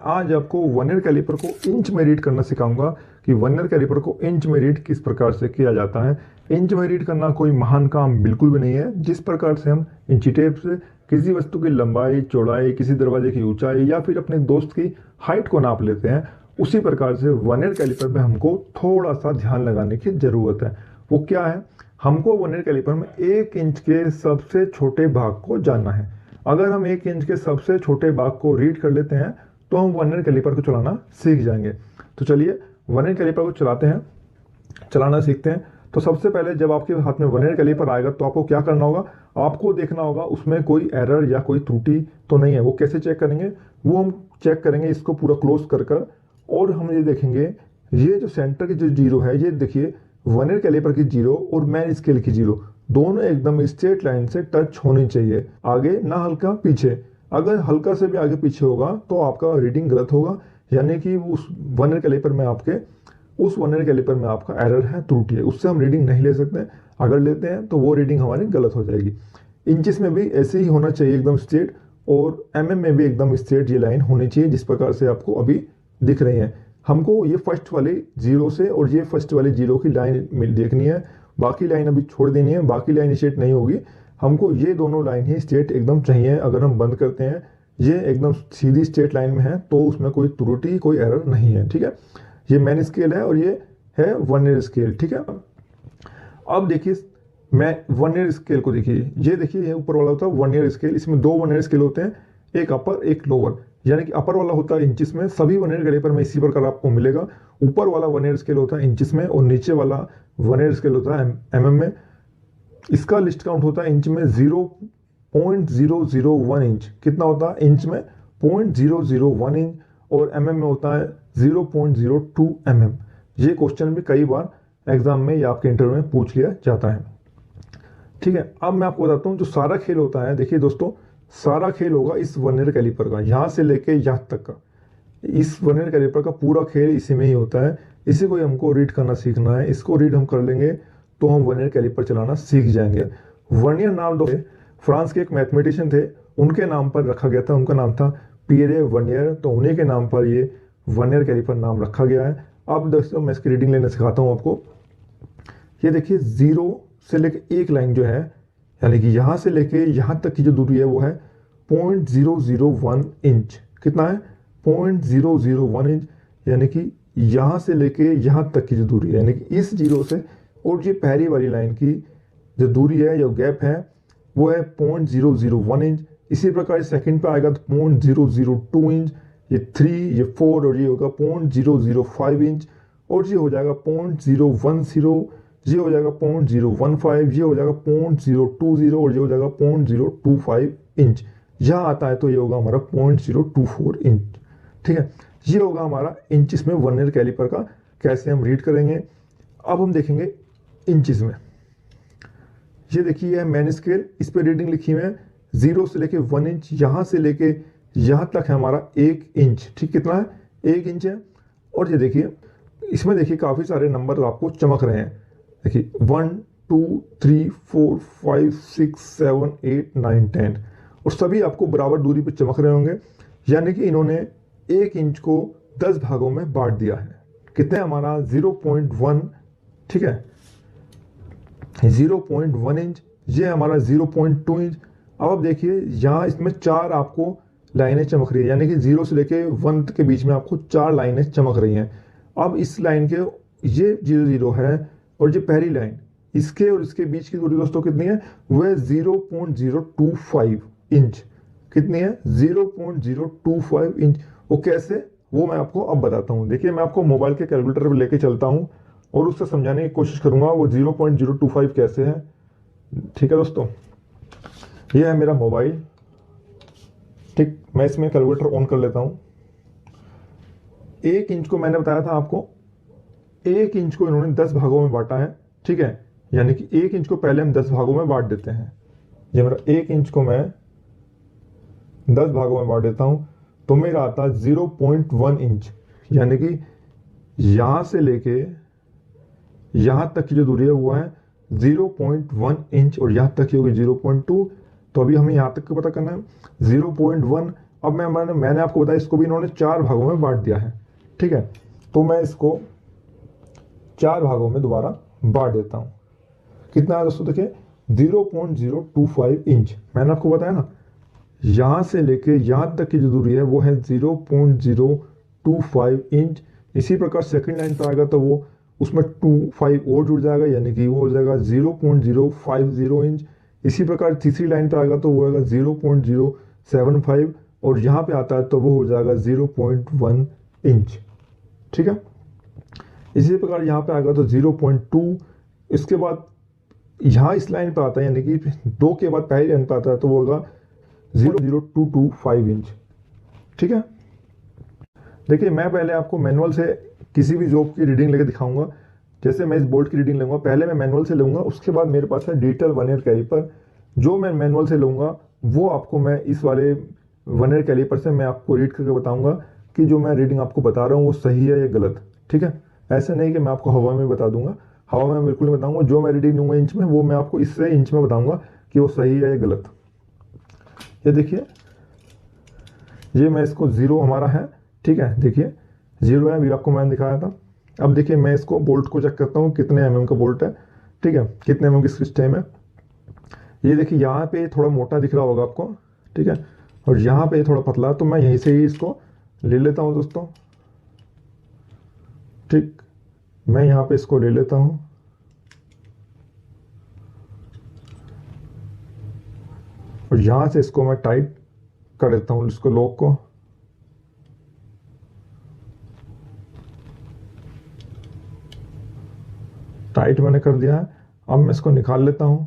आज आपको vernier caliper को इंच में रीड करना सिखाऊंगा कि वर्नियर कैलिपर को इंच में रीड किस प्रकार से किया जाता है। इंच में रीड करना कोई महान काम बिल्कुल भी नहीं है। जिस प्रकार से हम इंची टेप से किसी वस्तु की लंबाई, चौड़ाई, किसी दरवाजे की ऊंचाई या फिर अपने दोस्त की हाइट को नाप लेते हैं, उसी प्रकार से वर्नियर कैलिपर में हमको थोड़ा सा ध्यान लगाने की जरूरत है। वो क्या है? हमको वर्नियर कैलिपर में 1 इंच के सबसे छोटे भाग को जानना है। अगर हम 1 इंच के सबसे छोटे भाग को रीड कर लेते हैं तो हम वर्नियर कैलिपर को चलाना सीख जाएंगे। तो चलिए वर्नियर कैलिपर को चलाना सीखते हैं। तो सबसे पहले जब आपके हाथ में वर्नियर कैलिपर आएगा तो आपको क्या करना होगा? आपको देखना होगा उसमें कोई एरर या कोई त्रुटि तो नहीं है। वो कैसे चेक करेंगे? वो हम चेक करेंगे इसको पूरा क्लोज कर और हम ये देखेंगे, ये जो सेंटर की जो जीरो है, ये देखिए वर्नियर कैलिपर की जीरो और मैन स्केल की जीरो दोनों एकदम स्ट्रेट लाइन से टच होनी चाहिए, आगे ना हल्का पीछे। अगर हल्का से भी आगे पीछे होगा तो आपका रीडिंग गलत होगा, यानी कि उस वर्नियर कैलिपर में आपका एरर है, त्रुटि है, उससे हम रीडिंग नहीं ले सकते। अगर लेते हैं तो वो रीडिंग हमारी गलत हो जाएगी। इंचेस में भी ऐसे ही होना चाहिए, एकदम स्ट्रेट, और एमएम में भी एकदम स्ट्रेट ये लाइन होनी चाहिए जिस प्रकार से आपको अभी दिख रही है। हमको ये फर्स्ट वाली जीरो से और ये फर्स्ट वाली जीरो की लाइन देखनी है, बाकी लाइन अभी छोड़ देनी है। बाकी लाइन स्ट्रेट नहीं होगी, हमको ये दोनों लाइन ही स्ट्रेट एकदम चाहिए। अगर हम बंद करते हैं ये एकदम सीधी स्ट्रेट लाइन में है तो उसमें कोई त्रुटि, कोई एरर नहीं है। ठीक है, ये मैन स्केल है और ये है वर्नियर स्केल। ठीक है, अब देखिए मैं वर्नियर स्केल को देखिए, ये देखिए ये ऊपर वाला होता है वर्नियर स्केल। इसमें 2 वर्नियर स्केल होते हैं, एक अपर एक लोअर। यानी कि अपर वाला होता है इंचेस में, सभी वर्नियर कैलिपर में इसी प्रकार आपको मिलेगा। ऊपर वाला वर्नियर स्केल होता है इंचेस में और नीचे वाला वर्नियर स्केल होता है एमएम में। इसका लिस्ट काउंट होता है इंच में 0.001 इंच। कितना होता है इंच में? 0.001 इंच। और एमएम में होता है 0.02 mm। ये क्वेश्चन भी कई बार एग्जाम में या आपके इंटरव्यू में पूछ लिया जाता है। ठीक है, अब मैं आपको बताता हूँ जो सारा खेल होता है। देखिए दोस्तों, सारा खेल होगा इस वर्नियर कैलिपर का, यहाँ से लेके यहाँ तक का। इस वर्नियर कैलिपर का पूरा खेल इसी में ही होता है। इसी को हमको रीड करना सीखना है। इसको रीड हम कर लेंगे तो हम वर्नियर कैलिपर चलाना सीख जाएंगे। वर्नियर नाम दो फ्रांस के एक मैथमेटिशियन थे, उनके नाम पर रखा गया था। उनका नाम था पियरे वर्नियर, तो उन्हीं के नाम पर ये वर्नियर कैलिपर नाम रखा गया है। अब दोस्तों मैं इसकी रीडिंग लेना सिखाता हूँ आपको। ये देखिए 0 से लेके एक लाइन जो है, यानी कि यहाँ से लेके यहाँ तक की जो दूरी है वो है 0.001 इंच। कितना है? 0.001 इंच। यानी कि यहाँ से लेके यहाँ तक की जो दूरी है, यानी कि इस जीरो से और ये पहली वाली लाइन की जो दूरी है, जो गैप है, वो है 0.001 इंच। इसी प्रकार सेकंड पे आएगा तो 0.002 इंच, ये 3, ये 4 और ये होगा 0.005 इंच, और ये हो जाएगा 0.010, ये हो जाएगा 0.015, ये हो जाएगा 0.020 और ये हो जाएगा 0.025 इंच। यहाँ आता है तो ये होगा हमारा 0.024 इंच। ठीक है, ये होगा हमारा इंचेस में वर्नियर कैलिपर का कैसे हम रीड करेंगे। अब हम देखेंगे इंचेस में। ये देखिए मैन स्केल, इस पे रीडिंग लिखी हुई है 0 से लेके 1 इंच, यहाँ से लेके यहाँ तक है हमारा 1 इंच। ठीक, कितना है? 1 इंच है। और ये देखिए इसमें देखिए काफ़ी सारे नंबर आपको चमक रहे हैं। देखिए 1 2 3 4 5 6 7 8 9 10, और सभी आपको बराबर दूरी पे चमक रहे होंगे। यानी कि इन्होंने 1 इंच को 10 भागों में बांट दिया है। कितने? हमारा 0.1। ठीक है, 0.1 इंच, ये हमारा 0.2 इंच। अब आप देखिए यहाँ इसमें 4 आपको लाइनें चमक रही है, यानी कि 0 से लेके 1 के बीच में आपको 4 लाइनें चमक रही हैं। अब इस लाइन के ये 0 है और ये पहली लाइन, इसके और इसके बीच की दूरी दोस्तों कितनी है? वह 0.025 इंच। कितनी है? 0.025 इंच। वो कैसे? वो मैं आपको अब बताता हूँ। देखिए मैं आपको मोबाइल के कैलकुलेटर पर लेके चलता हूँ और उससे समझाने की कोशिश करूंगा वो 0.025 कैसे है। ठीक है दोस्तों, ये है मेरा मोबाइल। ठीक, मैं इसमें कैलकुलेटर ऑन कर लेता हूँ। 1 इंच को मैंने बताया था आपको, 1 इंच को इन्होंने 10 भागों में बांटा है। ठीक है, यानी कि 1 इंच को पहले हम 10 भागों में बांट देते हैं। ये मेरा 1 इंच को मैं 10 भागों में बांट देता हूँ तो मेरा आता है 0.1 इंच। यानी कि यहाँ से लेके यहाँ तक की जो दूरी है वो है 0.1 इंच, और यहाँ तक की होगी 0.2। तो अभी हमें यहाँ तक का पता करना है। 0.1 अब मैंने आपको बताया इसको भी इन्होंने 4 भागों में बांट दिया है, ठीक है। तो मैं इसको 4 भागों में दोबारा बांट देता हूँ। कितना है दोस्तों, देखिए 0.025 इंच। मैंने आपको बताया ना, यहाँ से लेके यहाँ तक की जो दूरी है वो है 0.025 इंच। इसी प्रकार सेकंड लाइन पर आएगा तो वो उसमें 25 और जुड़ जाएगा, यानी कि वो हो जाएगा 0.050 इंच। इसी प्रकार तीसरी लाइन पर आएगा तो वो आएगा 0.075, और यहाँ पे आता है तो वो हो जाएगा 0.1 इंच, ठीक है। इसी प्रकार यहाँ पे आएगा तो 0.2। इसके बाद यहाँ इस लाइन पर आता है, यानी कि 2 के बाद पहली लाइन पर आता है तो वो होगा 0.0225 इंच, ठीक है। देखिए मैं पहले आपको मैनुअल से किसी भी जॉब की रीडिंग लेके दिखाऊंगा। जैसे मैं इस बोल्ट की रीडिंग लूँगा, पहले मैं मैनुअल से लूँगा, उसके बाद मेरे पास है डिजिटल वर्नियर कैलिपर। जो मैं मैनुअल से लूँगा वो आपको मैं इस वाले वर्नियर कैलिपर से मैं आपको रीड करके बताऊँगा कि जो मैं रीडिंग आपको बता रहा हूँ वो सही है या गलत, ठीक है। ऐसे नहीं कि मैं आपको हवा में बता दूंगा, हवा में बिल्कुल नहीं बताऊँगा। जो मैं रीडिंग लूँगा इंच में, वो मैं आपको इससे इंच में बताऊँगा कि वो सही है या गलत। ये देखिए, ये मैं इसको 0 हमारा है, ठीक है। देखिए 0 है, अभी आपको मैंने दिखाया था। अब देखिए मैं इसको बोल्ट को चेक करता हूँ कितने mm का बोल्ट है, ठीक है, कितने mm की सिस्टम है। ये देखिए यहाँ पे थोड़ा मोटा दिख रहा होगा आपको, ठीक है, और यहाँ पे थोड़ा पतला, तो मैं यहीं से ही इसको ले लेता हूँ दोस्तों, ठीक। मैं यहाँ पे इसको ले लेता हूँ, और यहाँ से इसको मैं टाइट कर देता हूँ, इसको लॉक को। टाइट मैंने कर दिया है। अब मैं इसको निकाल लेता हूँ।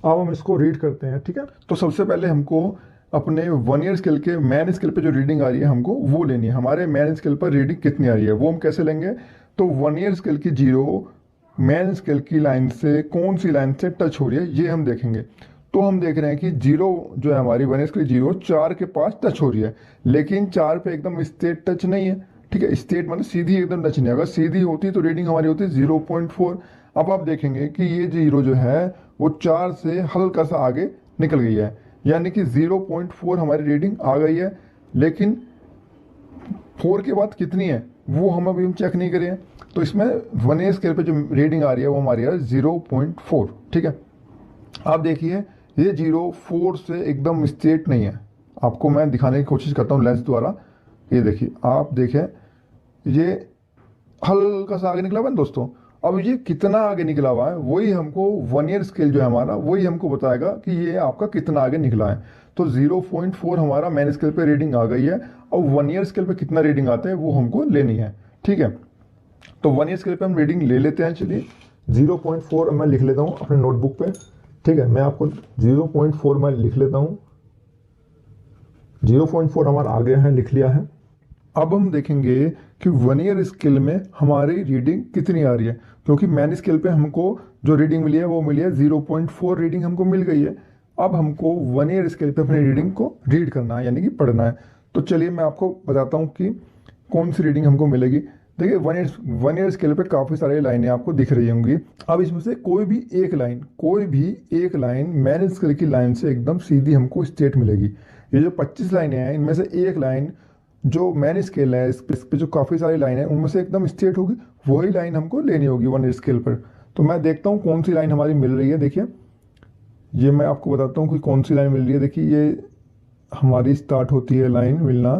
अब हम इसको रीड करते हैं, ठीक है। तो सबसे पहले हमको अपने वर्नियर स्केल के मैन स्केल पे जो रीडिंग आ रही है हमको वो लेनी है। हमारे मैन स्केल पर रीडिंग कितनी आ रही है वो हम कैसे लेंगे, तो वर्नियर स्केल की 0 मैन स्केल की लाइन से कौन सी लाइन से टच हो रही है ये हम देखेंगे। तो हम देख रहे हैं कि 0 जो है हमारी वर्नियर स्केल 0 4 के पास टच हो रही है, लेकिन 4 पे एकदम स्ट्रेट टच नहीं है, ठीक है। स्ट्रेट मतलब सीधी एकदम टच नहीं है। अगर सीधी होती तो रीडिंग हमारी होती 0.4। अब आप देखेंगे कि ये 0 जो है वो 4 से हल्का सा आगे निकल गई है, यानी कि 0.4 हमारी रीडिंग आ गई है। लेकिन 4 के बाद कितनी है वो हम अभी चेक नहीं करें। तो इसमें वर्नियर स्केल पे जो रीडिंग आ रही है वो हमारी है 0.4, ठीक है। आप देखिए ये 0.4 से एकदम स्ट्रेट नहीं है। आपको मैं दिखाने की कोशिश करता हूँ लेंस द्वारा। ये देखिए, आप देखें ये हल्का सा आगे निकला हुआ है दोस्तों। अब ये कितना आगे निकला हुआ है वही हमको वर्नियर स्केल जो है हमारा वही हमको बताएगा कि ये आपका कितना आगे निकला है। तो 0.4 हमारा मैन स्केल पे रीडिंग आ गई है। अब वर्नियर स्केल पे कितना रीडिंग आता है वो हमको लेनी है, ठीक है। तो वर्नियर स्केल पे हम रीडिंग ले लेते हैं। चलिए 0.4 मैं लिख लेता हूँ अपने नोटबुक पे, ठीक है। मैं आपको 0.4 मैं लिख लेता हूँ। 0.4 हमारा आ गया है, लिख लिया है। अब हम देखेंगे कि वर्नियर स्केल में हमारी रीडिंग कितनी आ रही है, क्योंकि मैन स्केल पे हमको जो रीडिंग मिली है वो मिली है 0.4 रीडिंग हमको मिल गई है। अब हमको वर्नियर स्केल पे अपनी रीडिंग को रीड करना है, यानी कि पढ़ना है। तो चलिए मैं आपको बताता हूँ कि कौन सी रीडिंग हमको मिलेगी। देखिए वर्नियर स्केल पे काफ़ी सारी लाइनें आपको दिख रही होंगी। अब इसमें से कोई भी एक लाइन मैन स्केल की लाइन से एकदम सीधी हमको स्ट्रेट मिलेगी। ये जो 25 लाइनें हैं इनमें से एक लाइन जो मैन स्केल है इस पे जो काफ़ी सारी लाइन है उनमें से एकदम स्ट्रेट होगी, वही लाइन हमको लेनी होगी वर्नियर स्केल पर। तो मैं देखता हूँ कौन सी लाइन हमारी मिल रही है। देखिए ये मैं आपको बताता हूँ कि कौन सी लाइन मिल रही है। देखिए ये हमारी स्टार्ट होती है लाइन मिलना,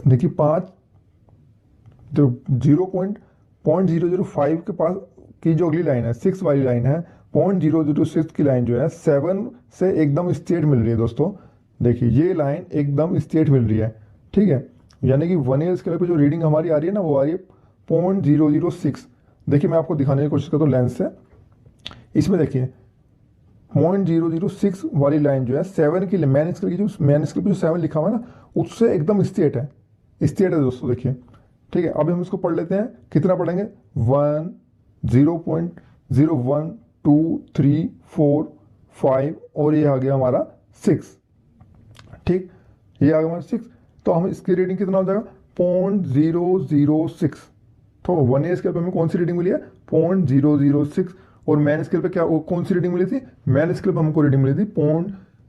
देखिए 5 जो 0.005 के पास की जो अगली लाइन है 6 वाली लाइन है, 0.006 की लाइन जो है 7 से एकदम स्ट्रेट मिल रही है दोस्तों। देखिए ये लाइन एकदम स्ट्रेट मिल रही है, ठीक है। यानी कि वर्नियर स्केल पे जो रीडिंग हमारी आ रही है ना वो आ रही है 0.006। देखिए मैं आपको दिखाने की कोशिश करता हूँ लेंस से। इसमें देखिए 0.006 वाली लाइन जो है 7 की मैन स्केल की जो मैन स्केल पे जो 7 लिखा हुआ है ना उससे एकदम स्ट्रेट है, स्ट्रेट है दोस्तों। देखिए ठीक है, अभी हम इसको पढ़ लेते हैं। कितना पढ़ेंगे 1 0.01 2 3 4 5 और ये आ गया हमारा 6, ठीक। ये आ गया हमारा 6। तो हम इसकी रीडिंग कितना हो जाएगा 0.006। तो वर्नियर स्केल पे हमें कौन सी रीडिंग मिली है 0.006, और मैन स्केल पे क्या वो कौन सी रीडिंग मिली थी, मैन स्केल पे हमको रीडिंग मिली थी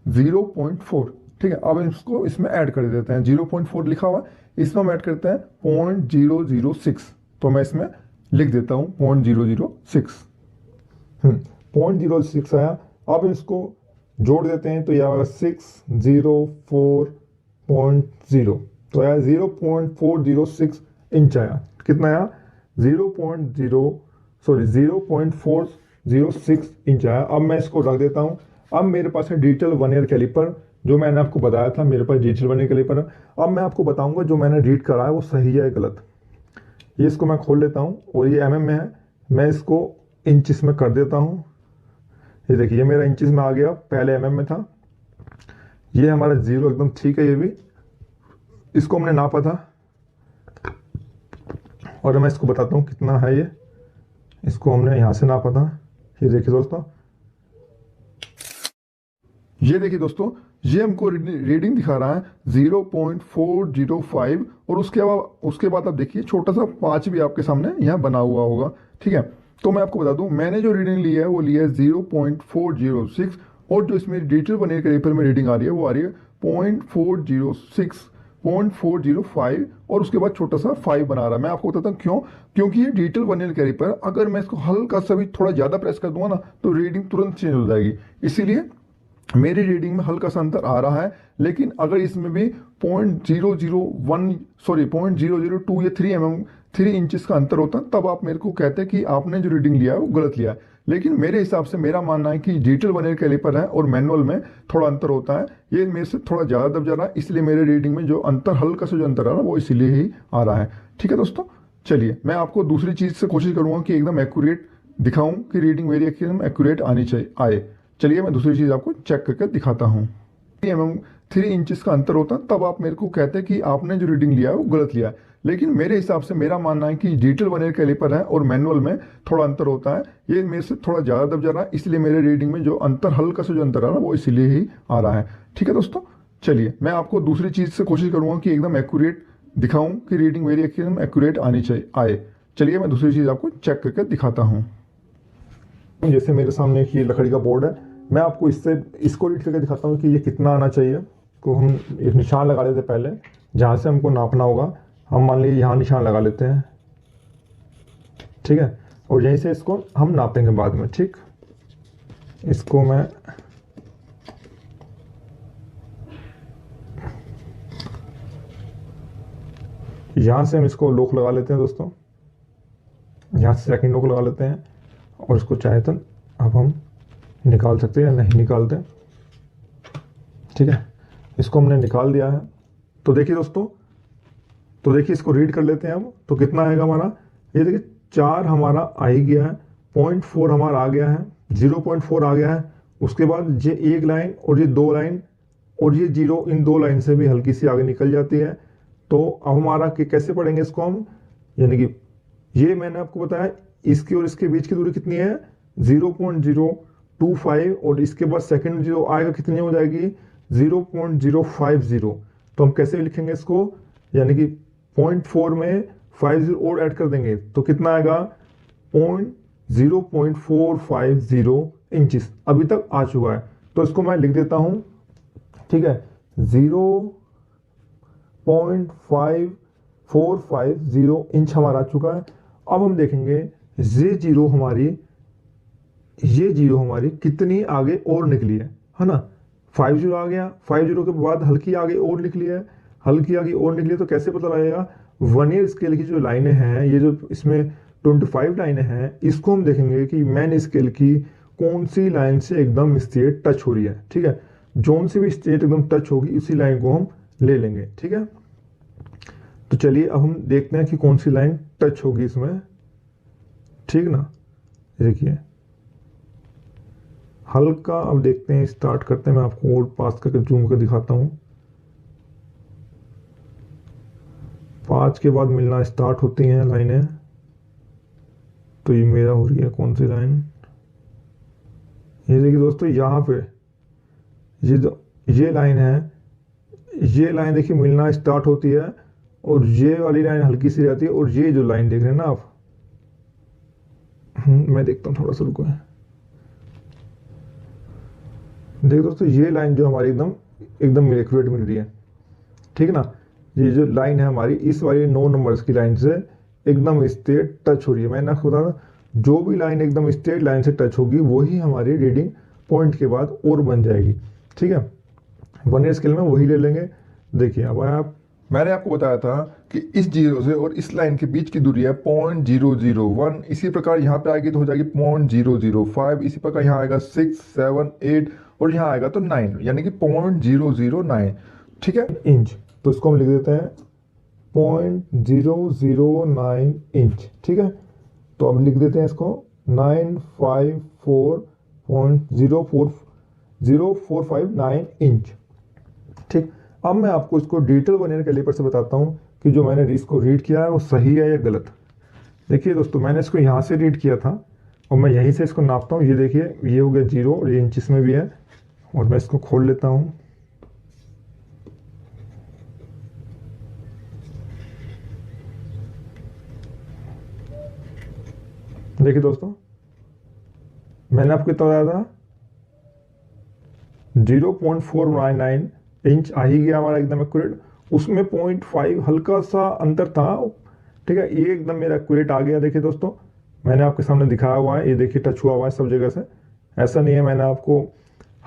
0.4। ठीक है, अब इसको इसमें ऐड कर देते हैं, 0.4 लिखा हुआ है, इसमें हम ऐड करते हैं 0.006। तो मैं इसमें लिख देता हूँ 0.006। 0.06 आया। अब इसको जोड़ देते हैं तो यह आएगा 604.0, तो आया 0.406 इंच आया। कितना आया, 0.406 इंच आया। अब मैं इसको रख देता हूँ। अब मेरे पास है डिजिटल वर्नियर कैलिपर, जो मैंने आपको बताया था मेरे पास डिजिटल वर्नियर कैलिपर है। अब मैं आपको बताऊंगा जो मैंने रीड करा है वो सही है गलत। ये इसको मैं खोल लेता हूँ और ये mm में है, मैं इसको इंचिस में कर देता हूँ। ये देखिए, ये मेरा इंचिस में आ गया, पहले mm में था। ये हमारा 0 एकदम ठीक है। ये भी इसको हमने नापा था और मैं इसको बताता हूँ कितना है। ये इसको हमने यहाँ से नापा था। ये देखिए दोस्तों, ये देखिए दोस्तों, ये हमको रीडिंग दिखा रहा है 0.405 और उसके बाद आप देखिए छोटा सा 5 भी आपके सामने यहाँ बना हुआ होगा। ठीक है, तो मैं आपको बता दूं मैंने जो रीडिंग ली है वो ली है 0.406 और जो इसमें डिजिटल वर्नियर कैलिपर में रीडिंग आ रही है वो आ रही है 0.405 और उसके बाद छोटा सा 5 बना रहा है। मैं आपको बताता हूँ क्यों, क्योंकि ये डिजिटल वर्नियर कैलिपर अगर मैं इसको हल्का सा भी थोड़ा ज़्यादा प्रेस कर दूंगा ना तो रीडिंग तुरंत चेंज हो जाएगी। इसीलिए मेरी रीडिंग में हल्का सा अंतर आ रहा है। लेकिन अगर इसमें भी 0.002 या 3 इंचेस का अंतर होता तब आप मेरे को कहते कि आपने जो रीडिंग लिया है वो गलत लिया है। लेकिन मेरे हिसाब से मेरा मानना है कि डिजिटल वर्नियर कैलिपर है और मैनुअल में थोड़ा अंतर होता है। ये मेरे से थोड़ा ज़्यादा दब जा रहा है, इसलिए मेरे रीडिंग में जो अंतर हल्का सा जो अंतर आ रहा है वो इसीलिए ही आ रहा है। ठीक है दोस्तों, चलिए मैं आपको दूसरी चीज़ से कोशिश करूँगा कि एकदम एक्यूरेट दिखाऊँ कि रीडिंग मेरी एकदम एक्यूरेट आए। चलिए मैं दूसरी चीज़ आपको चेक करके दिखाता हूँ। 3 इंचेस का अंतर होता तब आप मेरे को कहते कि आपने जो रीडिंग लिया है वो गलत लिया है। लेकिन मेरे हिसाब से मेरा मानना है कि डिजिटल वर्नियर कैलिपर है और मैनुअल में थोड़ा अंतर होता है। ये मेरे से थोड़ा ज़्यादा दब जा रहा है, इसलिए मेरे रीडिंग में जो अंतर हल्का सा जो अंतर आ रहा है वो इसीलिए ही आ रहा है। ठीक है दोस्तों, चलिए मैं आपको दूसरी चीज़ से कोशिश करूँगा कि एकदम एक्यूरेट दिखाऊँ कि रीडिंग मेरी एकदम एक्यूरेट आए। चलिए मैं दूसरी चीज़ आपको चेक करके दिखाता हूँ। जैसे मेरे सामने एक ये लकड़ी का बोर्ड है, मैं आपको इसको रीड करके दिखाता हूँ कि ये कितना आना चाहिए। को हम एक निशान लगा लेते हैं पहले जहाँ से हमको नापना होगा। हम मान लीजिए यहाँ निशान लगा लेते हैं, ठीक है, और यहीं से इसको हम नापेंगे बाद में। ठीक, इसको मैं यहाँ से हम इसको लोक लगा लेते हैं दोस्तों, यहाँ से सेकंड लोक लगा लेते हैं और इसको चाहे तो अब हम निकाल सकते हैं या नहीं निकालते। ठीक है, इसको हमने निकाल दिया है। तो देखिए दोस्तों, तो देखिए इसको रीड कर लेते हैं अब। तो कितना आएगा हमारा, ये देखिए 4 हमारा आ ही गया है, 0.4 हमारा आ गया है, 0.4 आ गया है। उसके बाद ये एक लाइन और ये 2 लाइन और ये 0 इन 2 लाइन से भी हल्की सी आगे निकल जाती है। तो अब हमारा कैसे पढ़ेंगे इसको हम, यानी कि ये मैंने आपको बताया इसके और इसके बीच की दूरी कितनी है 0.025 और इसके बाद सेकंड जो आएगा कितनी हो जाएगी 0.050। तो हम कैसे लिखेंगे इसको, यानी कि 0.4 में 50 और ऐड कर देंगे तो कितना आएगा 0.450 इंचेस अभी तक आ चुका है। तो इसको मैं लिख देता हूं, ठीक है, 0.5450 इंच हमारा आ चुका है। अब हम देखेंगे ये जीरो हमारी कितनी आगे और निकली है ना। 50 आ गया, 50 के बाद हल्की आगे और निकली है, हल्की आगे और निकली है। तो कैसे पता लगेगा, वर्नियर स्केल की जो लाइनें हैं, ये जो इसमें 25 लाइनें हैं, इसको हम देखेंगे कि मैन स्केल की कौन सी लाइन से एकदम स्ट्रेट टच हो रही है। ठीक है, जोन से भी स्ट्रेट एकदम टच होगी उसी लाइन को हम ले लेंगे। ठीक है, तो चलिए अब हम देखते हैं कि कौन सी लाइन टच होगी इसमें। ठीक ना, देखिए हल्का, अब देखते हैं, स्टार्ट करते हैं। मैं आपको और पास करके जूम कर दिखाता हूं। 5 के बाद मिलना स्टार्ट होती हैं लाइनें। तो ये मेरा हो रही है कौन सी लाइन, ये देखिए दोस्तों, यहाँ पे ये लाइन है, ये लाइन देखिए मिलना स्टार्ट होती है और ये वाली लाइन हल्की सी रहती है। और ये जो लाइन देख रहे हैं ना आप, मैं देखता हूँ, थोड़ा सा रुको है। देखो दोस्तों, ये लाइन जो हमारी एकदम एकदम एक्यूरेट मिल रही है, ठीक है ना। ये जो लाइन है हमारी, इस वाली 9 नंबर्स की लाइन से एकदम स्ट्रेट टच हो रही है। मैंने आपको बताया था, जो भी लाइन एकदम स्ट्रेट लाइन से टच होगी वही हमारी रीडिंग पॉइंट के बाद और बन जाएगी, ठीक है। वर्नियर स्केल में वही ले लेंगे। देखिए अब मैंने आपको बताया था कि इस जीरो से और इस लाइन के बीच की दूरी है 0.001। इसी प्रकार यहाँ पे आएगी तो हो जाएगी 0.005। इसी प्रकार यहाँ आएगा 6, 7, 8 और यहाँ आएगा तो 9, यानी कि 0.009, ठीक है, इंच। तो इसको हम लिख देते हैं 0.009 इंच, ठीक है। तो अब लिख देते हैं इसको 954.0459 इंच, ठीक। अब मैं आपको इसको डिजिटल वर्नियर कैलिपर से बताता हूँ कि जो मैंने इसको रीड किया है वो सही है या गलत। देखिए दोस्तों, मैंने इसको यहाँ से रीड किया था और मैं यहीं से इसको नापता हूँ। ये देखिए, ये हो गया 0 और ये इंचिस में भी है। और मैं इसको खोल लेता हूँ। देखिए दोस्तों, मैंने आपको कितना बताया था, 0.499 इंच आ ही गया हमारा एकदम एक्यूरेट। उसमें 0.5 हल्का सा अंतर था, ठीक है। ये एकदम मेरा एक्यूरेट आ गया। देखिए दोस्तों, मैंने आपके सामने दिखाया हुआ है, ये देखिए टच हुआ हुआ है सब जगह से। ऐसा नहीं है मैंने आपको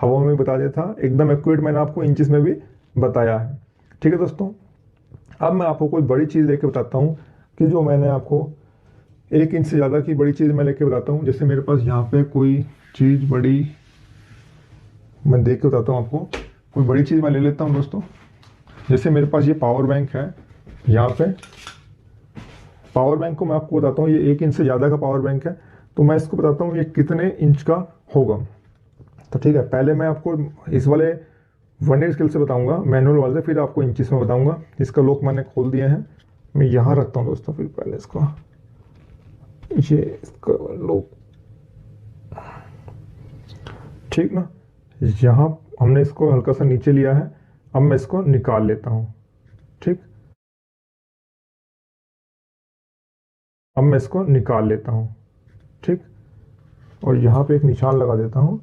हवा में बता दिया था, एकदम एक्यूरेट मैंने आपको इंचेस में भी बताया है, ठीक है दोस्तों। अब मैं आपको कोई बड़ी चीज़ लेके बताता हूँ कि जो मैंने आपको 1 इंच से ज़्यादा की बड़ी चीज़ मैं लेके बताता हूँ। जैसे मेरे पास यहाँ पे कोई चीज़ बड़ी, मैं देख के बताता हूँ आपको। कोई बड़ी चीज़ मैं ले लेता हूँ दोस्तों। जैसे मेरे पास ये पावर बैंक है, यहाँ पे पावर बैंक को मैं आपको बताता हूँ, ये 1 इंच से ज़्यादा का पावर बैंक है। तो मैं इसको बताता हूँ ये कितने इंच का होगा। तो ठीक है, पहले मैं आपको इस वाले वर्नियर स्केल से बताऊंगा, मैनुअल वाले से, फिर आपको इंचेस में बताऊंगा। इसका लॉक मैंने खोल दिया है, मैं यहाँ रखता हूँ दोस्तों। फिर पहले इसको, ये इसका लॉक, ठीक ना। यहाँ हमने इसको हल्का सा नीचे लिया है। अब मैं इसको निकाल लेता हूँ, ठीक। अब मैं इसको निकाल लेता हूँ, ठीक। और यहाँ पे एक निशान लगा देता हूँ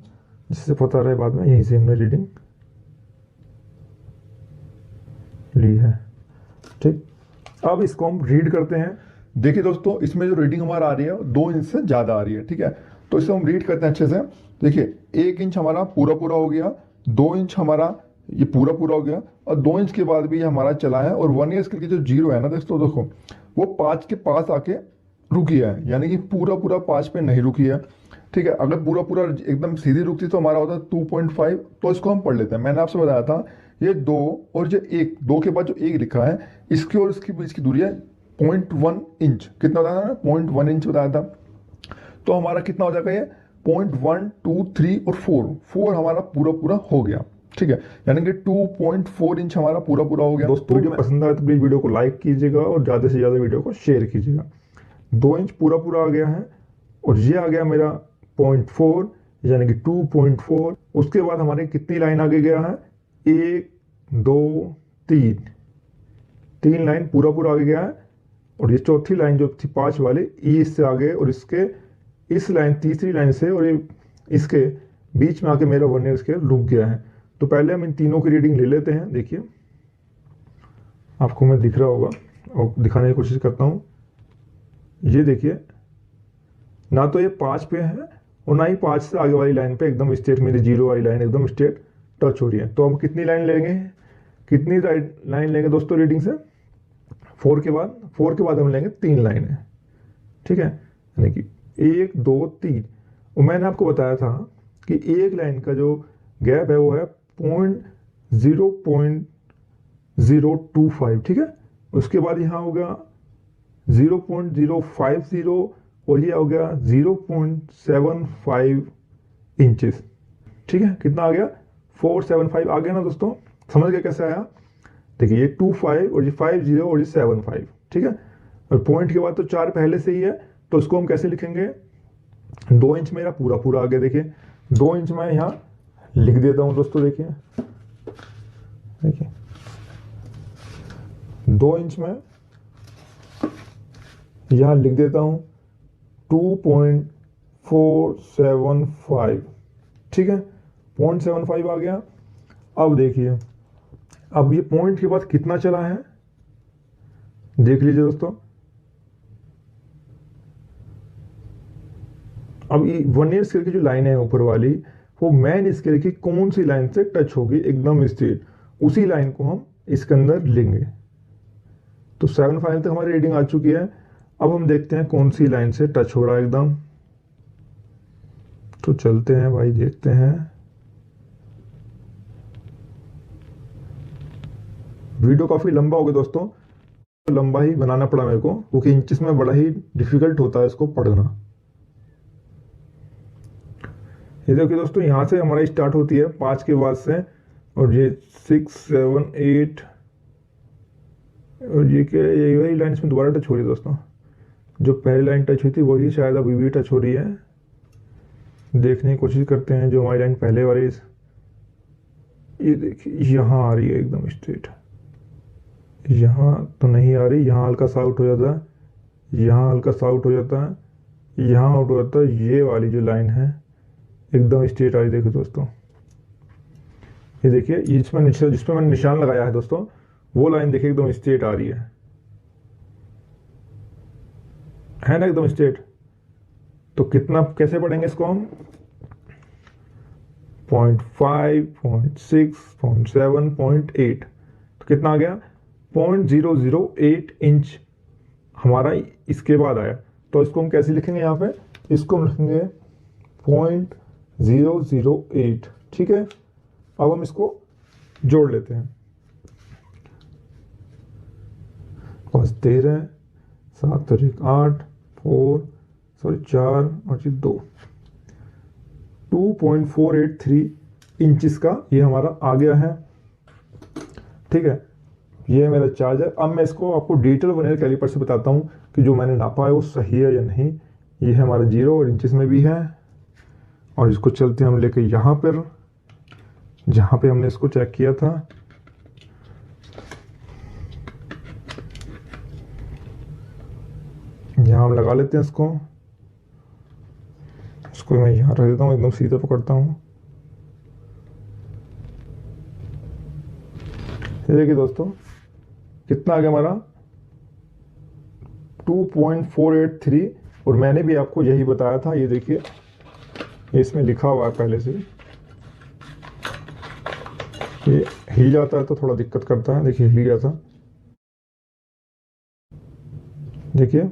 जिससे पता रहे बाद में यहीं से हमने रीडिंग ली है, ठीक। अब इसको हम रीड करते हैं। देखिए दोस्तों, इसमें जो रीडिंग हमारा आ रही है 2 इंच से ज़्यादा आ रही है, ठीक है। तो इसे हम रीड करते हैं अच्छे से। देखिए, 1 इंच हमारा पूरा पूरा हो गया, 2 इंच हमारा ये पूरा पूरा हो गया, और 2 इंच के बाद भी ये हमारा चला है। और वर्नियर स्केल की जो 0 है ना दोस्तों, देखो वो 5 के पास आके रुकी है, यानी कि पूरा पूरा 5 पे नहीं रुकी है, ठीक है। अगर पूरा पूरा एकदम सीधी रुकती तो हमारा होता 2.5। तो इसको हम पढ़ लेते हैं। मैंने आपसे बताया था ये 2 और जो 1, 2 के बाद जो 1 लिखा है, इसकी और इसके बीच की दूरी है 0.1 इंच। कितना बताया था, 0.1 इंच बताया था। तो हमारा कितना हो जाएगा, ये 0.1, 2, 3 और 4 हमारा पूरा पूरा हो गया, ठीक है। यानी कि 2.4 इंच हमारा पूरा पूरा हो गया। दोस्तों, वीडियो पसंद आए तो प्लीज वीडियो को लाइक कीजिएगा और ज़्यादा से ज़्यादा वीडियो को शेयर कीजिएगा। 2 इंच पूरा पूरा आ गया है और ये आ गया मेरा 0.4, यानी कि 2.4। उसके बाद हमारे कितनी लाइन आगे गया है, 1, 2, 3 लाइन पूरा पूरा आगे गया है। और ये चौथी लाइन जो थी 5 वाली, ये इससे आगे, और इसके इस लाइन तीसरी लाइन से और ये इसके बीच में आके मेरा वर्नियर स्केल रुक गया है। तो पहले हम इन तीनों की रीडिंग ले लेते हैं। देखिए, आपको मैं दिख रहा होगा और दिखाने की कोशिश करता हूँ। ये देखिए, ना तो ये 5 पे है और ना ही 5 से आगे वाली लाइन पे एकदम स्ट्रेट मेरी 0 वाली लाइन एकदम स्ट्रेट टच हो रही है। तो हम कितनी लाइन लेंगे, कितनी लाइन लेंगे दोस्तों रीडिंग से, 4 के बाद हम लेंगे 3 लाइनें, ठीक है। यानी कि 1, 2, 3। और मैंने आपको बताया था कि एक लाइन का जो गैप है वो है 0.025, ठीक है। उसके बाद यहाँ हो गया 0.050 और ये हो गया 0.75 इंचेस, ठीक है। कितना आ गया, 475 आ गया ना दोस्तों। समझ गए कैसे आया। देखिए, ये 25 और ये 50 और ये 75, ठीक है। और पॉइंट के बाद तो 4 पहले से ही है, तो इसको हम कैसे लिखेंगे, 2 इंच मेरा पूरा पूरा आ गया। देखिए, 2 इंच मैं यहाँ लिख देता हूँ दोस्तों। देखिए 2 इंच में यहाँ लिख देता हूँ 0.475, ठीक है, 0.75 आ गया। अब देखिए, अब ये पॉइंट के बाद कितना चला है देख लीजिए दोस्तों। अब ये वर्नियर स्केल की जो लाइन है ऊपर वाली, वो मेन स्केल की कौन सी लाइन से टच होगी एकदम स्ट्रेट, उसी लाइन को हम इसके अंदर लेंगे। तो 7.5 तक हमारी रीडिंग आ चुकी है। अब हम देखते हैं कौन सी लाइन से टच हो रहा है एकदम। तो चलते हैं भाई, देखते हैं। वीडियो काफ़ी लंबा हो गया दोस्तों, तो लंबा ही बनाना पड़ा मेरे को, क्योंकि इंचेस में बड़ा ही डिफिकल्ट होता है इसको पढ़ना। ये देखिए दोस्तों, यहाँ से हमारी स्टार्ट होती है 5 के बाद से, और ये 6, 7, 8, और ये क्या, ये वही लाइन इसमें दोबारा टच हो रही है दोस्तों। जो पहली लाइन टच हुई थी वही शायद अभी भी टच हो रही है। देखने की कोशिश करते हैं जो हमारी लाइन पहले वाली, ये देखिए यहाँ आ रही है एकदम स्ट्रेट। यहाँ तो नहीं आ रही, यहाँ हल्का सा आउट हो जाता है, यहाँ हल्का सा आउट हो जाता है, यहाँ आउट हो जाता है। ये वाली जो लाइन है एकदम स्ट्रेट आ रही, देखो दोस्तों। ये देखिए, जिसमें मैंने निशान लगाया है दोस्तों, वो लाइन देखिए एकदम स्ट्रेट आ रही है ना, एकदम स्ट्रेट। तो कितना, कैसे पढ़ेंगे इसको हम? 0.5, 0.6, 0.7, 0.8, तो कितना आ गया? 0.008 इंच हमारा इसके बाद आया। तो इसको हम कैसे लिखेंगे यहाँ पे? इसको हम लिखेंगे 0.008, ठीक है। अब हम इसको जोड़ लेते हैं। 13, 7 और 1 8, 4 और 2, 2.483 इंचिस का ये हमारा आ गया है, ठीक है। ये मेरा चार्ज है। अब मैं इसको आपको डिजिटल वर्नियर कैलिपर से बताता हूँ कि जो मैंने नापा है वो सही है या नहीं। ये है हमारा 0 और इंचिस में भी है, और इसको चलते हम लेके यहाँ पर, जहाँ पे हमने इसको चेक किया था। यहाँ हम लगा लेते हैं इसको मैं यहाँ रख देता हूँ, एकदम सीधा पकड़ता हूँ। ये देखिए दोस्तों, कितना आ गया हमारा? 2.483, और मैंने भी आपको यही बताया था। ये देखिए, इसमें लिखा हुआ है पहले से। ये हिल जाता है तो थोड़ा दिक्कत करता है, देखिए हिल गया था, देखिए